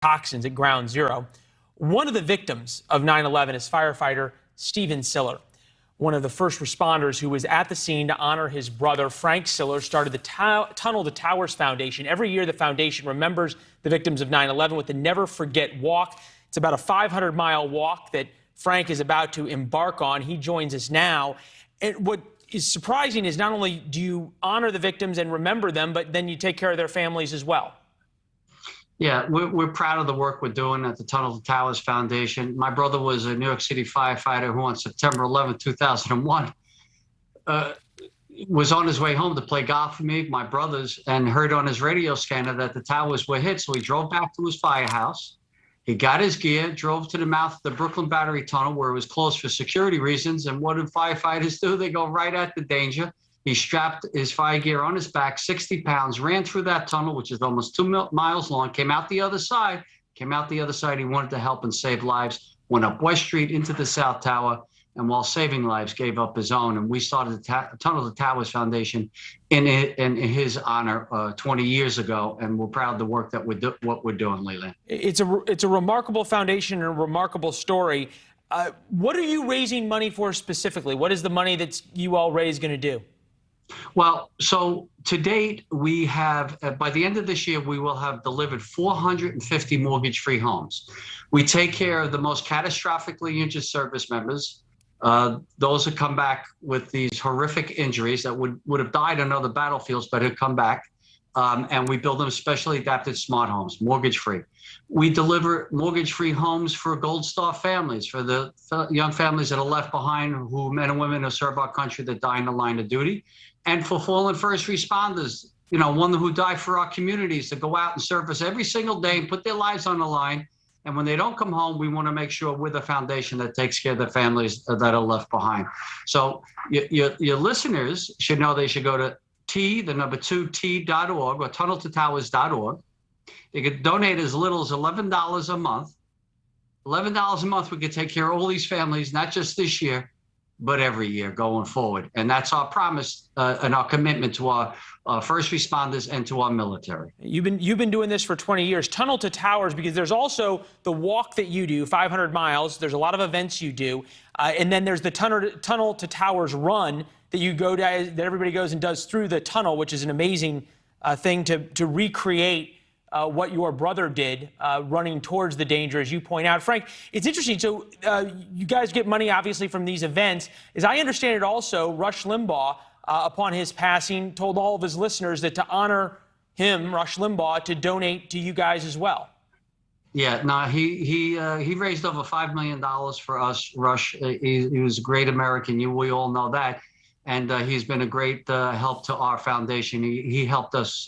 toxins at Ground Zero. One of the victims of 9/11 is firefighter Stephen Siller. One of the first responders who was at the scene to honor his brother, Frank Siller, started the Tunnel to Towers Foundation. Every year, the foundation remembers the victims of 9/11 with the Never Forget Walk. It's about a 500-mile walk that Frank is about to embark on. He joins us now. And what is surprising is not only do you honor the victims and remember them, but then you take care of their families as well. Yeah, we're proud of the work we're doing at the Tunnel to Towers Foundation. My brother was a New York City firefighter who on September 11, 2001, was on his way home to play golf with me, my brothers, and heard on his radio scanner that the towers were hit. So he drove back to his firehouse. He got his gear, drove to the mouth of the Brooklyn Battery Tunnel where it was closed for security reasons. And what do firefighters do? They go right at the danger. He strapped his fire gear on his back, 60 pounds, ran through that tunnel, which is almost 2 miles long, came out the other side. He wanted to help and save lives, went up West Street into the South Tower, and while saving lives, gave up his own. And we started the Tunnel to Towers Foundation in his honor 20 years ago, and we're proud of the work that what we're doing, Leland. It's a remarkable foundation and a remarkable story. What are you raising money for specifically? What is the money that you all raise going to do? Well, so to date, we have, by the end of this year, we will have delivered 450 mortgage-free homes. We take care of the most catastrophically injured service members, those who come back with these horrific injuries that would have died on other battlefields, but have come back. And we build them specially adapted smart homes, mortgage-free. We deliver mortgage-free homes for Gold Star families, for the young families that are left behind, who men and women who serve our country that die in the line of duty, and for fallen first responders, one who die for our communities, to go out and serve us every single day and put their lives on the line. And when they don't come home, we want to make sure we're the foundation that takes care of the families that are left behind. So your listeners should know they should go to T.org or tunneltotowers.org. They could donate as little as $11 a month. $11 a month, we could take care of all these families, not just this year, but every year going forward. And that's our promise and our commitment to our first responders and to our military. You've been doing this for 20 years. Tunnel to Towers, because there's also the walk that you do, 500 miles. There's a lot of events you do. And then there's the Tunnel to Towers run that you go to, that everybody goes and does through the tunnel, which is an amazing thing to recreate what your brother did, running towards the danger, as you point out. Frank, it's interesting. So you guys get money, obviously, from these events. As I understand it also, Rush Limbaugh, upon his passing, told all of his listeners that to honor him, Rush Limbaugh, to donate to you guys as well. Yeah, no, he raised over $5 million for us, Rush. He was a great American. We all know that. And he's been a great help to our foundation. He helped us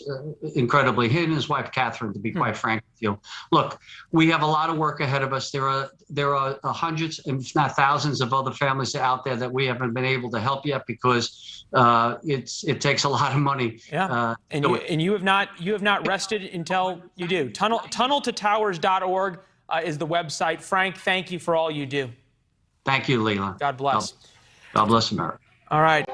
incredibly, he and his wife, Catherine, to be quite frank with you. Look, we have a lot of work ahead of us. There are hundreds, if not thousands, of other families out there that we haven't been able to help yet because it takes a lot of money. Yeah, and you have not rested until you do. Tunneltotowers.org is the website. Frank, thank you for all you do. Thank you, Leland. God bless. God bless America. All right.